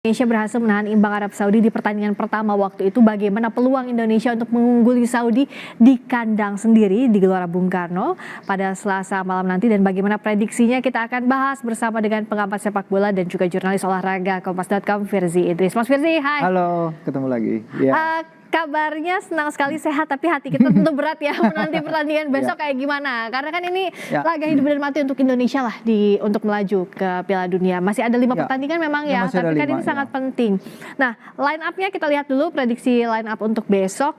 Indonesia berhasil menahan imbang Arab Saudi di pertandingan pertama waktu itu. Bagaimana peluang Indonesia untuk mengungguli Saudi di kandang sendiri di Gelora Bung Karno pada Selasa malam nanti, dan bagaimana prediksinya kita akan bahas bersama dengan pengamat sepak bola dan juga jurnalis olahraga Kompas.com, Firzi Idris. Mas Firzi, hai. Halo, ketemu lagi. Ya. Kabarnya senang sekali, sehat, tapi hati kita tentu berat ya menanti pertandingan besok kayak gimana. Karena kan ini laga hidup dan mati untuk Indonesia lah untuk melaju ke Piala Dunia. Masih ada 5 pertandingan memang ya, tapi kan ini sangat penting. Nah, line up-nya kita lihat dulu, prediksi line up untuk besok.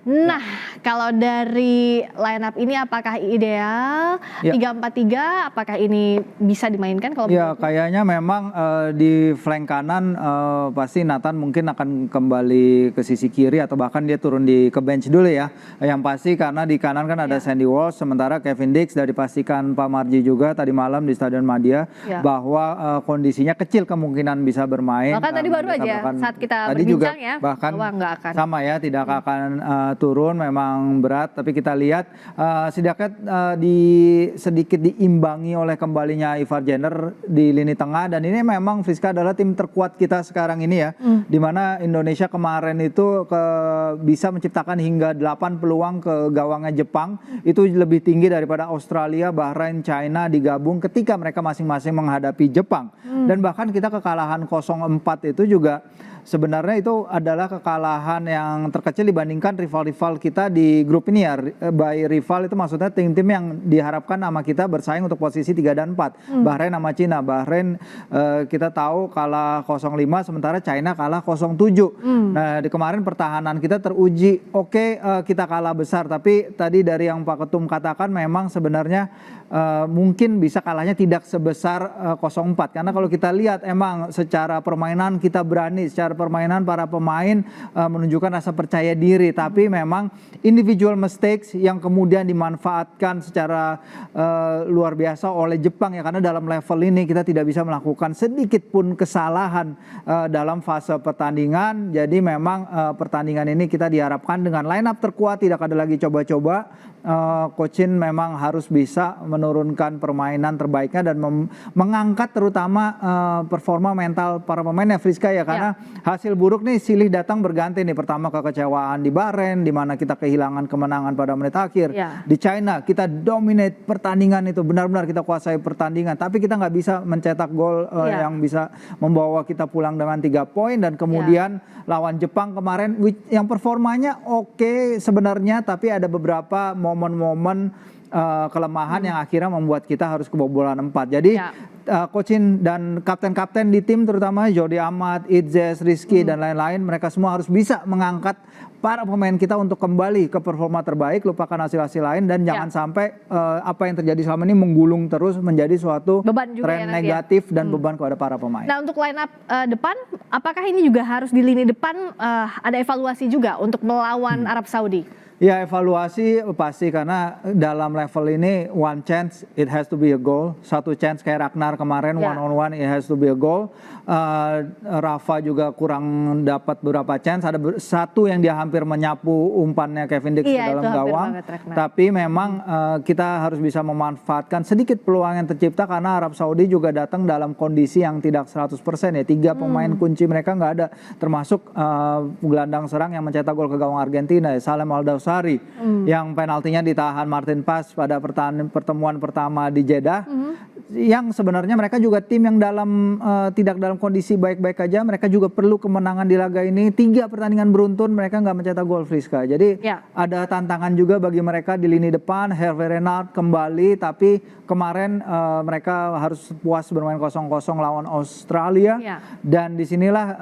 Nah, kalau dari line up ini apakah ideal 3-4-3? Apakah ini bisa dimainkan kalau ya, kayaknya memang di flank kanan pasti Nathan mungkin akan kembali ke sisi kiri atau bahkan dia turun ke bench dulu ya. Yang pasti karena di kanan kan ada Sandy Walsh, sementara Kevin Dix sudah dipastikan Pak Marji juga tadi malam di Stadion Madia bahwa kondisinya kecil kemungkinan bisa bermain. Bahkan tadi baru aja saat kita tadi berbincang juga, ya, bahkan nggak akan. sama ya, tidak akan turun, memang berat, tapi kita lihat sedikit diimbangi oleh kembalinya Ivar Jenner di lini tengah, dan ini memang Friska adalah tim terkuat kita sekarang ini ya, dimana Indonesia kemarin itu bisa menciptakan hingga 8 peluang ke gawangnya Jepang, itu lebih tinggi daripada Australia, Bahrain, China digabung ketika mereka masing-masing menghadapi Jepang. Dan bahkan kita kekalahan 0-4 itu juga sebenarnya itu adalah kekalahan yang terkecil dibandingkan rival-rival kita di grup ini ya. By rival itu maksudnya tim-tim yang diharapkan sama kita bersaing untuk posisi 3 dan 4. Bahrain sama Cina. Bahrain kita tahu kalah 0-5, sementara China kalah 0-7. Nah, di kemarin pertahanan kita teruji. Kita kalah besar, tapi tadi dari yang Pak Ketum katakan memang sebenarnya mungkin bisa kalahnya tidak sebesar 0-4. Karena kalau kita lihat emang secara permainan kita berani, secara permainan para pemain menunjukkan rasa percaya diri, tapi memang individual mistakes yang kemudian dimanfaatkan secara luar biasa oleh Jepang ya, karena dalam level ini kita tidak bisa melakukan sedikit pun kesalahan dalam fase pertandingan. Jadi memang pertandingan ini kita diharapkan dengan line up terkuat, tidak ada lagi coba-coba. Coach Shin memang harus bisa menurunkan permainan terbaiknya dan mengangkat terutama performa mental para pemainnya, Friska ya, karena hasil buruk nih silih datang berganti nih. Pertama kekecewaan di Bahrain di mana kita kehilangan kemenangan pada menit akhir. Di China kita dominate pertandingan, itu benar-benar kita kuasai pertandingan, tapi kita nggak bisa mencetak gol yang bisa membawa kita pulang dengan 3 poin. Dan kemudian lawan Jepang kemarin yang performanya oke sebenarnya, tapi ada beberapa momen-momen kelemahan yang akhirnya membuat kita harus kebobolan 4. Jadi Coach Shin dan kapten-kapten di tim terutama Jordi Amat, Idzes, Rizky dan lain-lain, mereka semua harus bisa mengangkat para pemain kita untuk kembali ke performa terbaik, lupakan hasil-hasil lain, dan jangan sampai apa yang terjadi selama ini menggulung terus menjadi suatu tren negatif dan beban kepada para pemain. Nah, untuk line up depan, apakah ini juga harus di lini depan ada evaluasi juga untuk melawan Arab Saudi? Ya, evaluasi pasti, karena dalam level ini one chance it has to be a goal. Satu chance kayak Ragnar kemarin one on one it has to be a goal. Rafa juga kurang dapat beberapa chance. Ada satu yang dia hampir menyapu umpannya Kevin Dix ke dalam gawang. Tapi memang kita harus bisa memanfaatkan sedikit peluang yang tercipta, karena Arab Saudi juga datang dalam kondisi yang tidak 100% ya. 3 pemain kunci mereka nggak ada, termasuk gelandang serang yang mencetak gol ke gawang Argentina ya, Salem Al-Dawsari, yang penaltinya ditahan Martin Paz pada pertemuan pertama di Jeddah. Yang sebenarnya mereka juga tim yang tidak dalam kondisi baik-baik aja, mereka juga perlu kemenangan di laga ini. 3 pertandingan beruntun mereka nggak mencetak gol, Friska. Jadi ada tantangan juga bagi mereka di lini depan. Hervé Renard kembali, tapi kemarin mereka harus puas bermain 0-0 lawan Australia. Dan disinilah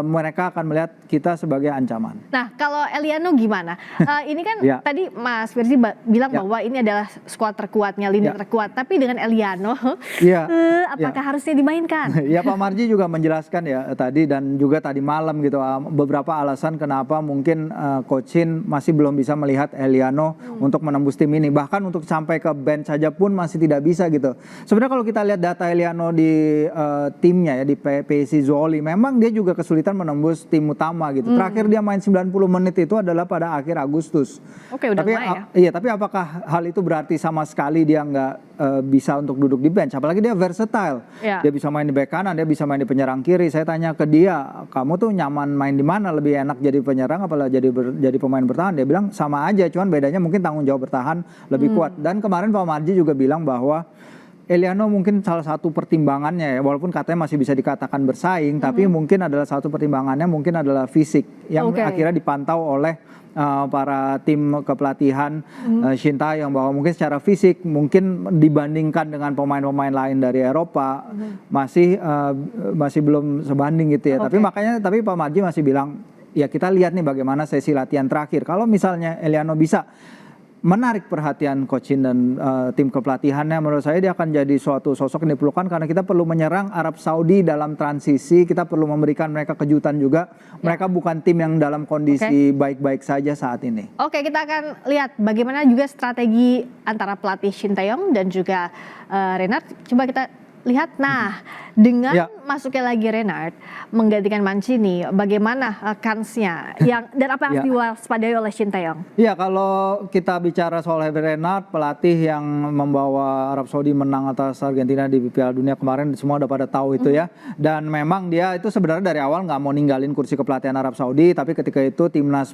mereka akan melihat kita sebagai ancaman. Nah, kalau Eliano gimana? Ini kan tadi Mas Firzi bilang bahwa ini adalah skuad terkuatnya, lini terkuat. Tapi dengan Eliano, apakah harusnya dimainkan? Ya, Pak Marji juga menjelaskan ya tadi dan juga tadi malam gitu, beberapa alasan kenapa mungkin Coach Shin masih belum bisa melihat Eliano untuk menembus tim ini. Bahkan untuk sampai ke bench saja pun masih tidak bisa gitu. Sebenarnya kalau kita lihat data Eliano di timnya ya, di PSI Zwolle, memang dia juga kesulitan menembus tim utama gitu. Terakhir dia main 90 menit itu adalah pada akhir Agustus. Oke, udah tapi ya. Iya, tapi apakah hal itu berarti sama sekali dia nggak bisa untuk duduk di di bench, apalagi dia versatile. Ya. Dia bisa main di bek kanan, dia bisa main di penyerang kiri. Saya tanya ke dia, kamu tuh nyaman main di mana, lebih enak jadi penyerang apalagi jadi pemain bertahan? Dia bilang sama aja, cuman bedanya mungkin tanggung jawab bertahan lebih kuat. Dan kemarin Pak Marji juga bilang bahwa Eliano mungkin salah satu pertimbangannya ya, walaupun katanya masih bisa dikatakan bersaing, tapi mungkin adalah satu pertimbangannya mungkin adalah fisik yang akhirnya dipantau oleh para tim kepelatihan Sintayong, bahwa mungkin secara fisik mungkin dibandingkan dengan pemain-pemain lain dari Eropa masih belum sebanding gitu ya. Tapi Pak Marji masih bilang ya kita lihat nih bagaimana sesi latihan terakhir. Kalau misalnya Eliano bisa menarik perhatian coach Shin dan tim kepelatihannya, menurut saya dia akan jadi suatu sosok yang diperlukan karena kita perlu menyerang Arab Saudi dalam transisi, kita perlu memberikan mereka kejutan juga. Mereka bukan tim yang dalam kondisi baik-baik saja saat ini. Oke, kita akan lihat bagaimana juga strategi antara pelatih Sintayong dan juga Renard. Coba kita lihat, nah dengan masuknya lagi Renard menggantikan Mancini, bagaimana kansnya dan apa yang harus diwaspadai oleh Sintayong? Ya, kalau kita bicara soal Renard, pelatih yang membawa Arab Saudi menang atas Argentina di Piala Dunia kemarin, semua udah pada tahu itu ya. Dan memang dia itu sebenarnya dari awal nggak mau ninggalin kursi kepelatihan Arab Saudi, tapi ketika itu timnas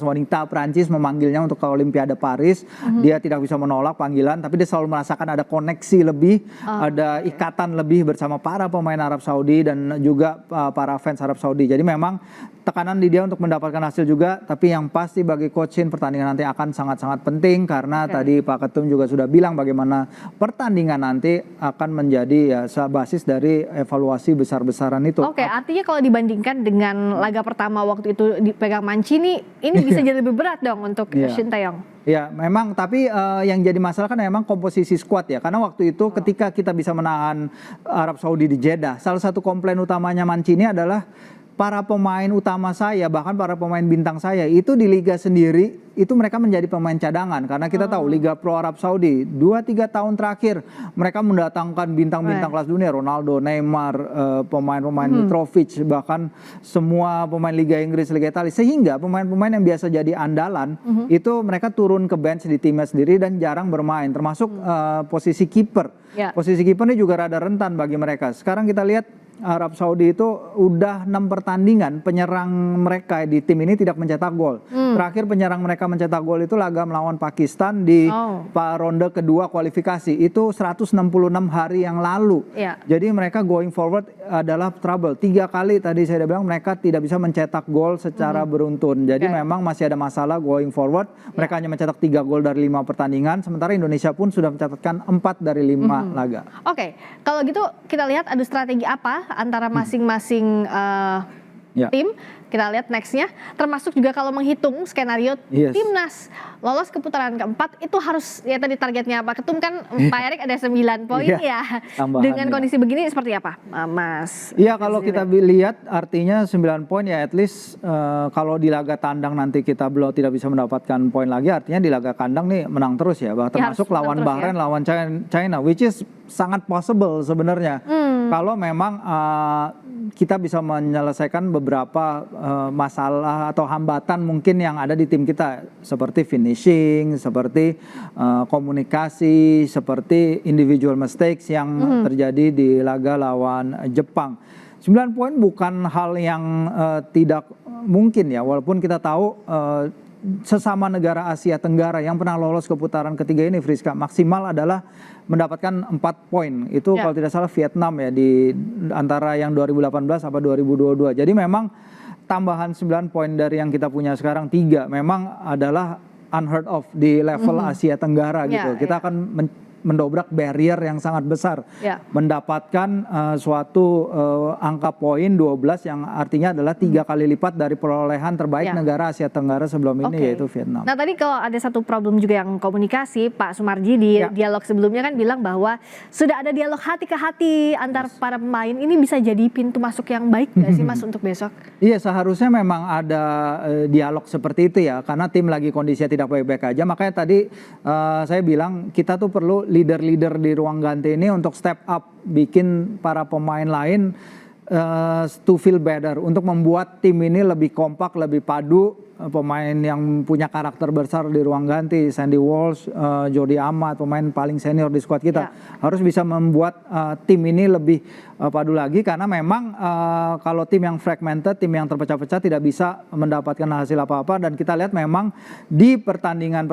wanita Prancis memanggilnya untuk ke Olimpiade Paris, dia tidak bisa menolak panggilan, tapi dia selalu merasakan ada koneksi lebih, ada ikatan lebih bersama para pemain Arab Saudi dan juga para fans Arab Saudi. Jadi memang tekanan di dia untuk mendapatkan hasil juga, tapi yang pasti bagi Coach Shin pertandingan nanti akan sangat-sangat penting karena tadi Pak Ketum juga sudah bilang bagaimana pertandingan nanti akan menjadi basis dari evaluasi besar-besaran itu. Artinya kalau dibandingkan dengan laga pertama waktu itu dipegang Mancini, ini bisa jadi lebih berat dong untuk Sintayong. Ya, memang, tapi yang jadi masalah kan memang komposisi skuad ya. Karena waktu itu ketika kita bisa menahan Arab Saudi di Jeddah, salah satu komplain utamanya Mancini adalah para pemain utama saya, bahkan para pemain bintang saya itu di liga sendiri itu mereka menjadi pemain cadangan. Karena kita tahu Liga Pro Arab Saudi 2-3 tahun terakhir mereka mendatangkan bintang-bintang kelas dunia, Ronaldo, Neymar, pemain-pemain Mitrovic, bahkan semua pemain Liga Inggris, Liga Italia, sehingga pemain-pemain yang biasa jadi andalan itu mereka turun ke bench di timnya sendiri dan jarang bermain, termasuk posisi kiper. Posisi kiper ini juga rada rentan bagi mereka. Sekarang kita lihat Arab Saudi itu udah 6 pertandingan penyerang mereka di tim ini tidak mencetak gol. Terakhir penyerang mereka mencetak gol itu laga melawan Pakistan di ronde kedua kualifikasi. Itu 166 hari yang lalu. Jadi mereka going forward adalah trouble. 3 kali tadi saya udah bilang mereka tidak bisa mencetak gol secara beruntun. Jadi memang masih ada masalah going forward. Mereka hanya mencetak 3 gol dari 5 pertandingan. Sementara Indonesia pun sudah mencatatkan 4 dari 5 laga. Kalau gitu kita lihat ada strategi apa antara masing-masing tim. Kita lihat nextnya, termasuk juga kalau menghitung skenario timnas lolos ke putaran keempat itu harus ya tadi targetnya Pak Ketum kan Pak Erik ada 9 poin ya. Dengan kondisi begini seperti apa Mas? Iya, kalau kita lihat artinya 9 poin ya, at least kalau di laga tandang nanti kita belum tidak bisa mendapatkan poin lagi, artinya di laga kandang nih menang terus ya, termasuk lawan Bahrain, lawan China, which is sangat possible sebenarnya. Kalau memang kita bisa menyelesaikan beberapa masalah atau hambatan mungkin yang ada di tim kita, seperti finishing, seperti komunikasi, seperti individual mistakes yang terjadi di laga lawan Jepang. 9 poin bukan hal yang tidak mungkin ya, walaupun kita tahu sesama negara Asia Tenggara yang pernah lolos ke putaran ketiga ini, Friska, maksimal adalah mendapatkan 4 poin. Itu kalau tidak salah Vietnam ya, di antara yang 2018 apa 2022. Jadi memang tambahan 9 poin dari yang kita punya sekarang 3 memang adalah unheard of di level Asia Tenggara gitu. Kita akan mendobrak barrier yang sangat besar, mendapatkan suatu angka poin 12 yang artinya adalah 3 kali lipat dari perolehan terbaik negara Asia Tenggara sebelum ini, yaitu Vietnam. Nah tadi kalau ada satu problem juga yang komunikasi, Pak Sumarji di dialog sebelumnya kan bilang bahwa sudah ada dialog hati ke hati antar para pemain, ini bisa jadi pintu masuk yang baik nggak sih Mas untuk besok? Iya, seharusnya memang ada dialog seperti itu ya, karena tim lagi kondisinya tidak baik-baik aja. Makanya tadi saya bilang kita tuh perlu leader-leader di ruang ganti ini untuk step up, bikin para pemain lain to feel better, untuk membuat tim ini lebih kompak, lebih padu, pemain yang punya karakter besar di ruang ganti, Sandy Walsh, Jordi Amat, pemain paling senior di skuad kita, harus bisa membuat tim ini lebih padu lagi, karena memang kalau tim yang fragmented, tim yang terpecah-pecah tidak bisa mendapatkan hasil apa-apa. Dan kita lihat memang di pertandingan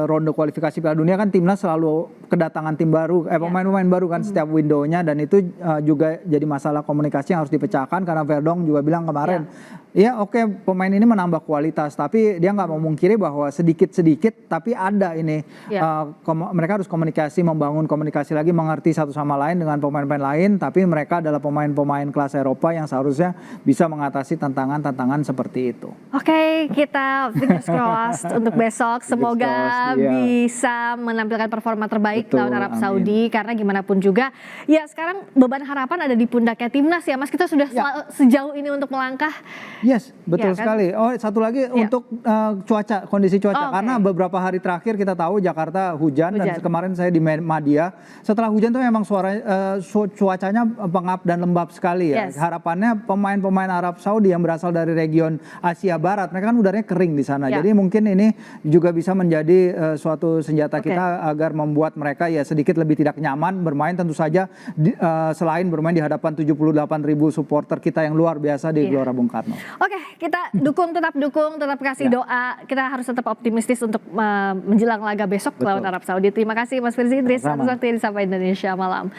ronde kualifikasi Piala Dunia kan timnas selalu kedatangan tim baru, pemain-pemain baru kan setiap window-nya, dan itu juga jadi masalah komunikasi yang harus dipecahkan, karena Verdong juga bilang kemarin, ya oke, pemain ini menambah kualitas, tapi dia nggak memungkiri bahwa sedikit-sedikit tapi ada ini mereka harus komunikasi, membangun komunikasi lagi, mengerti satu sama lain dengan pemain-pemain lain, tapi mereka adalah pemain-pemain kelas Eropa yang seharusnya bisa mengatasi tantangan-tantangan seperti itu. Oke, kita fingers crossed untuk besok, semoga bisa menampilkan performa terbaik lawan Arab Saudi, karena gimana pun juga ya sekarang beban harapan ada di pundaknya timnas ya Mas, kita sudah sejauh ini untuk melangkah. Yes, betul sekali. Oh, satu lagi untuk cuaca, kondisi cuaca. Karena beberapa hari terakhir kita tahu Jakarta hujan. Dan kemarin saya di Madia, setelah hujan tuh memang cuacanya pengap dan lembab sekali ya. Harapannya pemain-pemain Arab Saudi yang berasal dari region Asia Barat, mereka kan udaranya kering di sana. Jadi mungkin ini juga bisa menjadi suatu senjata kita agar membuat mereka ya sedikit lebih tidak nyaman bermain. Tentu saja selain bermain di hadapan 78.000 supporter kita yang luar biasa di Gelora Bung Karno. Oke, kita dukung, tetap kasih doa. Kita harus tetap optimistis untuk menjelang laga besok lawan Arab Saudi. Terima kasih Mas Firzi Idris atas waktu di Sapa Indonesia Malam.